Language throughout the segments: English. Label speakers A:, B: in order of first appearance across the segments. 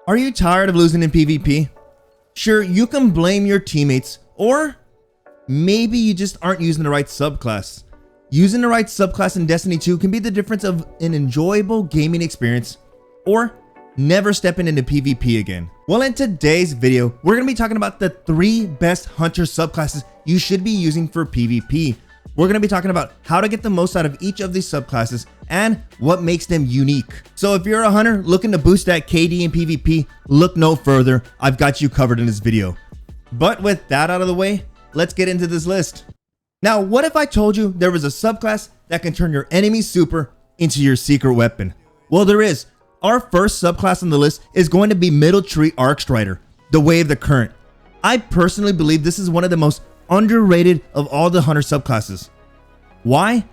A: Are you tired of losing in PvP? Sure, you can blame your teammates, or maybe you just aren't using the right subclass. Using the right subclass in Destiny 2 can be the difference of an enjoyable gaming experience or never stepping into PvP again. Well, in today's video, we're going to be talking about the 3 best Hunter subclasses you should be using for PvP. We're going to be talking about how to get the most out of each of these subclasses and what makes them unique. So if you're a hunter looking to boost that KD in PvP, look no further. I've got you covered in this video. But with that out of the way, let's get into this list. Now, what if I told you there was a subclass that can turn your enemy's super into your secret weapon? Well, there is. Our first subclass on the list is going to be Middle Tree Arcstrider, the Way of the Current. I personally believe this is one of the most underrated of all the hunter subclasses. Why?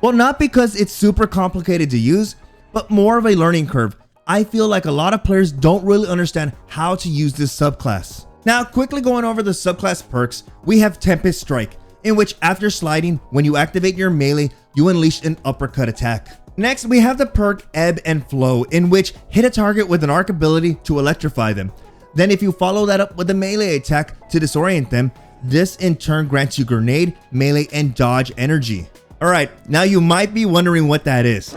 A: Well, not because it's super complicated to use, but more of a learning curve. I feel like a lot of players don't really understand how to use this subclass. Now, quickly going over the subclass perks, we have Tempest Strike, in which after sliding, when you activate your melee, you unleash an uppercut attack. Next, we have the perk Ebb and Flow, in which hit a target with an arc ability to electrify them. Then if you follow that up with a melee attack to disorient them, this in turn grants you grenade, melee, and dodge energy. Alright, now you might be wondering what that is.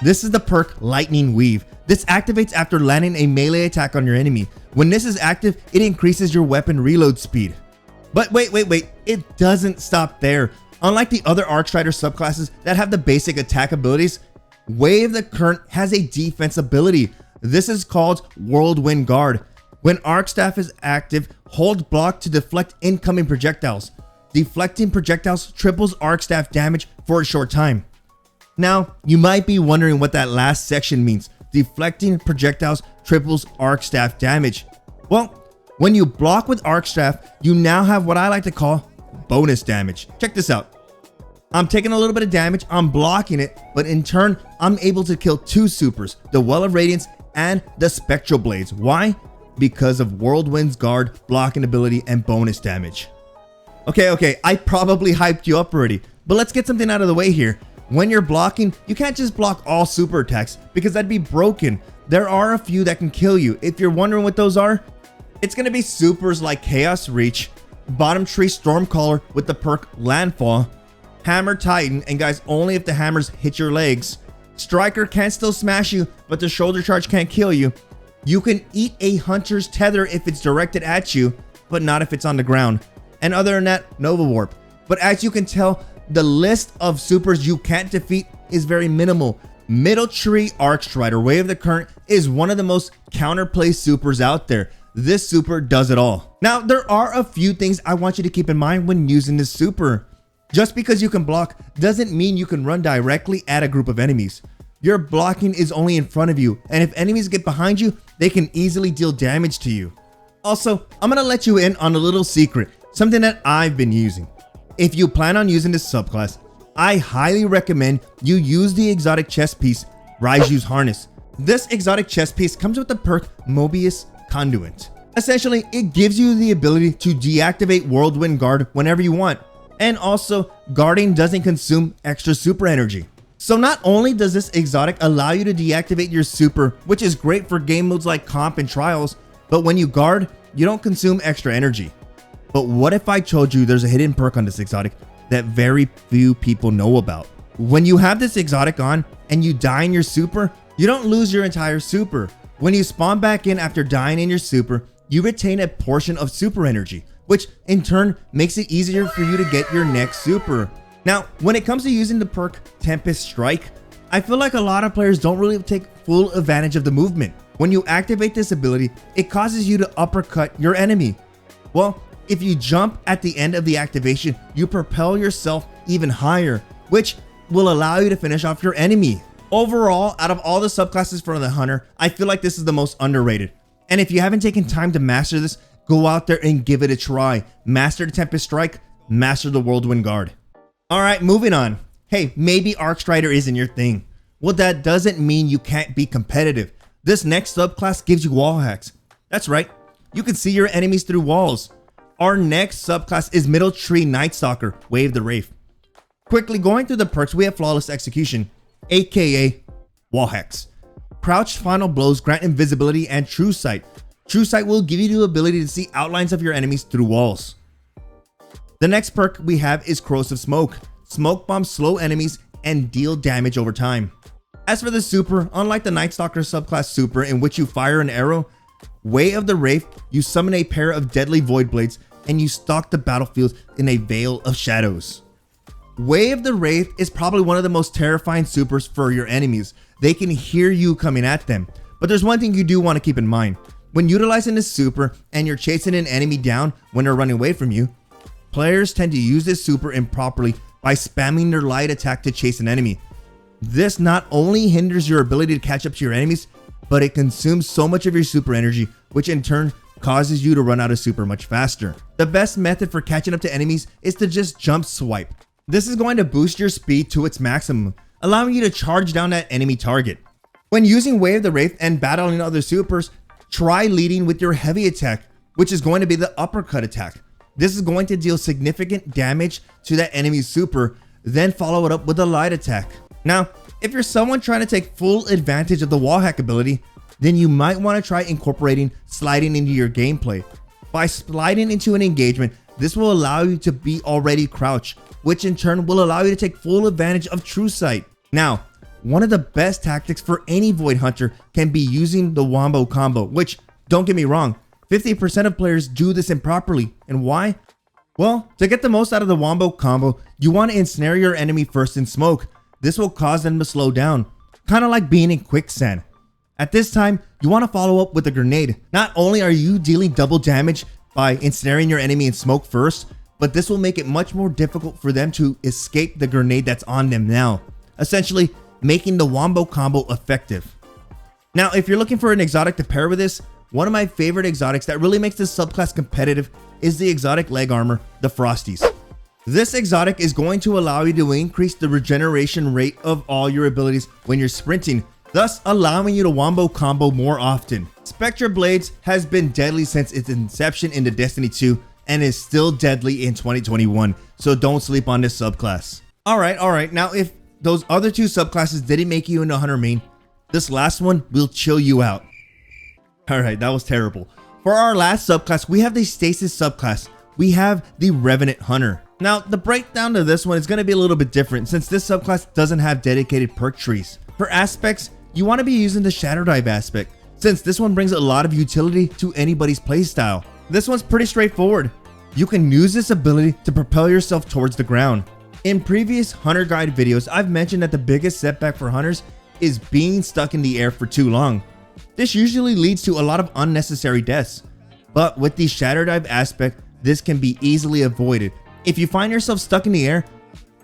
A: This is the perk Lightning Weave. This activates after landing a melee attack on your enemy. When this is active, it increases your weapon reload speed. But wait, it doesn't stop there. Unlike the other Arcstrider subclasses that have the basic attack abilities, Way of the Current has a defense ability. This is called Whirlwind Guard. When Arc Staff is active, hold block to deflect incoming projectiles. Deflecting projectiles triples Arc Staff damage for a short time. Now, you might be wondering what that last section means. Deflecting projectiles triples Arc Staff damage. Well, when you block with Arc Staff, you now have what I like to call bonus damage. Check this out. I'm taking a little bit of damage, I'm blocking it, but in turn, I'm able to kill 2 supers, the Well of Radiance and the Spectral Blades. Why? Because of Whirlwind's Guard, blocking ability, and bonus damage. Okay, I probably hyped you up already, but let's get something out of the way here. When you're blocking, you can't just block all super attacks because that'd be broken. There are a few that can kill you. If you're wondering what those are, it's going to be supers like Chaos Reach, Bottom Tree Stormcaller with the perk Landfall, Hammer Titan, and guys, only if the hammers hit your legs. Striker can still smash you, but the shoulder charge can't kill you. You can eat a hunter's tether if it's directed at you, but not if it's on the ground. And other than that, Nova Warp. But as you can tell, the list of supers you can't defeat is very minimal. Middle Tree Arcstrider, Way of the Current, is one of the most counterplay supers out there. This super does it all. Now, there are a few things I want you to keep in mind when using this super. Just because you can block doesn't mean you can run directly at a group of enemies. Your blocking is only in front of you, and if enemies get behind you, they can easily deal damage to you. Also, I'm gonna let you in on a little secret, something that I've been using. If you plan on using this subclass, I highly recommend you use the exotic chest piece, Raiju's Harness. This exotic chest piece comes with the perk Mobius Conduit. Essentially, it gives you the ability to deactivate Whirlwind Guard whenever you want. And also, guarding doesn't consume extra super energy. So not only does this exotic allow you to deactivate your super, which is great for game modes like Comp and Trials, but when you guard, you don't consume extra energy. But what if I told you there's a hidden perk on this exotic that very few people know about? When you have this exotic on and you die in your super, you don't lose your entire super. When you spawn back in after dying in your super, you retain a portion of super energy, which in turn makes it easier for you to get your next super. Now, when it comes to using the perk Tempest Strike, I feel like a lot of players don't really take full advantage of the movement. When you activate this ability, it causes you to uppercut your enemy. Well, if you jump at the end of the activation, you propel yourself even higher, which will allow you to finish off your enemy. Overall, out of all the subclasses for the hunter, I feel like this is the most underrated. And if you haven't taken time to master this, go out there and give it a try. Master the Tempest Strike, master the Whirlwind Guard. Alright, moving on. Hey, maybe Arcstrider isn't your thing. Well, that doesn't mean you can't be competitive. This next subclass gives you wall hacks. That's right, you can see your enemies through walls. Our next subclass is Middle Tree Nightstalker, Way of the Wraith. Quickly going through the perks, we have Flawless Execution, aka wall hacks. Crouched final blows grant invisibility and true sight. True sight will give you the ability to see outlines of your enemies through walls. The next perk we have is Corrosive Smoke. Smoke bombs slow enemies and deal damage over time. As for the super, unlike the Nightstalker subclass super in which you fire an arrow, Way of the Wraith, you summon a pair of deadly void blades and you stalk the battlefield in a veil of shadows. Way of the Wraith is probably one of the most terrifying supers for your enemies. They can hear you coming at them. But there's one thing you do want to keep in mind. When utilizing this super and you're chasing an enemy down when they're running away from you, players tend to use this super improperly by spamming their light attack to chase an enemy. This not only hinders your ability to catch up to your enemies, but it consumes so much of your super energy, which in turn causes you to run out of super much faster. The best method for catching up to enemies is to just jump swipe. This is going to boost your speed to its maximum, allowing you to charge down that enemy target. When using Way of the Wraith and battling other supers, try leading with your heavy attack, which is going to be the uppercut attack. This is going to deal significant damage to that enemy's super, then follow it up with a light attack. Now, if you're someone trying to take full advantage of the wall hack ability, then you might want to try incorporating sliding into your gameplay. By sliding into an engagement, this will allow you to be already crouched, which in turn will allow you to take full advantage of true sight. Now, one of the best tactics for any Void Hunter can be using the wombo combo, which, don't get me wrong, 50% of players do this improperly. And why? Well, to get the most out of the wombo combo, you want to ensnare your enemy first in smoke. This will cause them to slow down, kind of like being in quicksand. At this time, you want to follow up with a grenade. Not only are you dealing double damage by ensnaring your enemy in smoke first, but this will make it much more difficult for them to escape the grenade that's on them now, essentially making the wombo combo effective. Now, if you're looking for an exotic to pair with this, one of my favorite exotics that really makes this subclass competitive is the exotic leg armor, the Frosties. This exotic is going to allow you to increase the regeneration rate of all your abilities when you're sprinting, thus allowing you to wombo combo more often. Spectra Blades has been deadly since its inception into Destiny 2 and is still deadly in 2021, so don't sleep on this subclass. Alright, now if those other two subclasses didn't make you into Hunter main, this last one will chill you out. Alright, that was terrible. For our last subclass, we have the Stasis subclass. We have the Revenant Hunter. Now, the breakdown to this one is going to be a little bit different since this subclass doesn't have dedicated perk trees. For aspects, you want to be using the Shadow Dive aspect, since this one brings a lot of utility to anybody's playstyle. This one's pretty straightforward. You can use this ability to propel yourself towards the ground. In previous Hunter Guide videos, I've mentioned that the biggest setback for Hunters is being stuck in the air for too long. This usually leads to a lot of unnecessary deaths, but with the Shadow Dive aspect, this can be easily avoided. If you find yourself stuck in the air,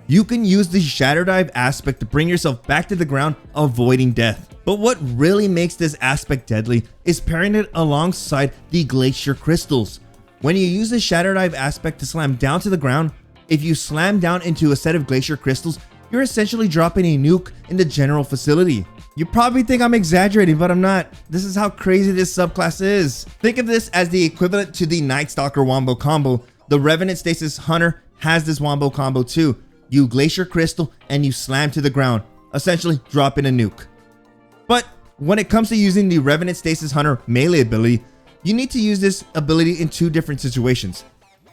A: you can use the Shadow Dive aspect to bring yourself back to the ground, avoiding death. But what really makes this aspect deadly is pairing it alongside the Glacier Crystals. When you use the Shadow Dive aspect to slam down to the ground, if you slam down into a set of Glacier Crystals, you're essentially dropping a nuke in the general facility. You probably think I'm exaggerating, but I'm not. This is how crazy this subclass is. Think of this as the equivalent to the Nightstalker wombo combo. The Revenant Stasis Hunter has this wombo combo too. You Glacier Crystal and you slam to the ground, essentially dropping a nuke. But when it comes to using the Revenant Stasis Hunter melee ability, you need to use this ability in two different situations.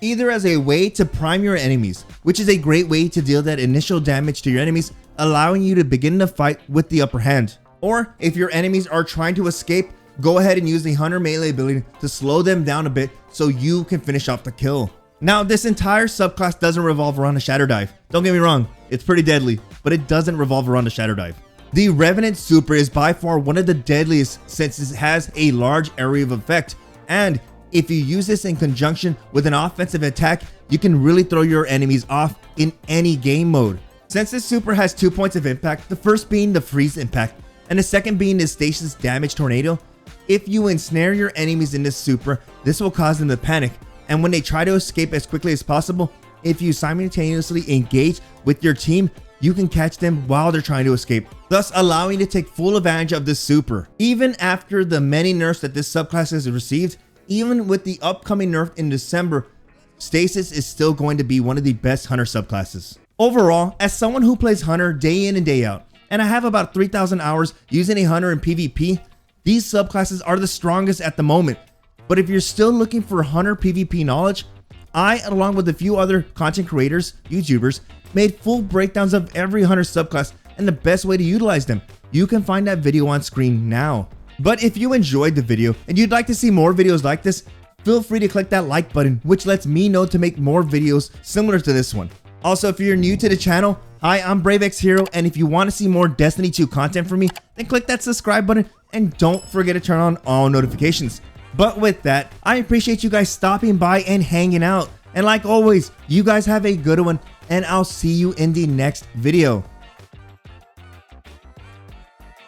A: Either as a way to prime your enemies, which is a great way to deal that initial damage to your enemies, allowing you to begin the fight with the upper hand. Or if your enemies are trying to escape, go ahead and use the Hunter melee ability to slow them down a bit so you can finish off the kill. Now, this entire subclass doesn't revolve around a Shadow Dive. Don't get me wrong, it's pretty deadly, but it doesn't revolve around a Shadow Dive. The Revenant Super is by far one of the deadliest since it has a large area of effect, and if you use this in conjunction with an offensive attack, you can really throw your enemies off in any game mode. Since this super has 2 points of impact, the first being the freeze impact, and the second being the stasis damage tornado, if you ensnare your enemies in this super, this will cause them to panic. And when they try to escape as quickly as possible, if you simultaneously engage with your team, you can catch them while they're trying to escape, thus allowing you to take full advantage of this super. Even after the many nerfs that this subclass has received, even with the upcoming nerf in December, Stasis is still going to be one of the best Hunter subclasses. Overall, as someone who plays Hunter day in and day out, and I have about 3,000 hours using a hunter in PvP, these subclasses are the strongest at the moment. But if you're still looking for hunter PvP knowledge, I, along with a few other content creators, YouTubers, made full breakdowns of every hunter subclass and the best way to utilize them. You can find that video on screen now. But if you enjoyed the video and you'd like to see more videos like this, feel free to click that like button, which lets me know to make more videos similar to this one. Also, if you're new to the channel, hi, I'm BRAVExHERO, and if you want to see more Destiny 2 content from me, then click that subscribe button and don't forget to turn on all notifications. But with that, I appreciate you guys stopping by and hanging out. And like always, you guys have a good one, and I'll see you in the next video.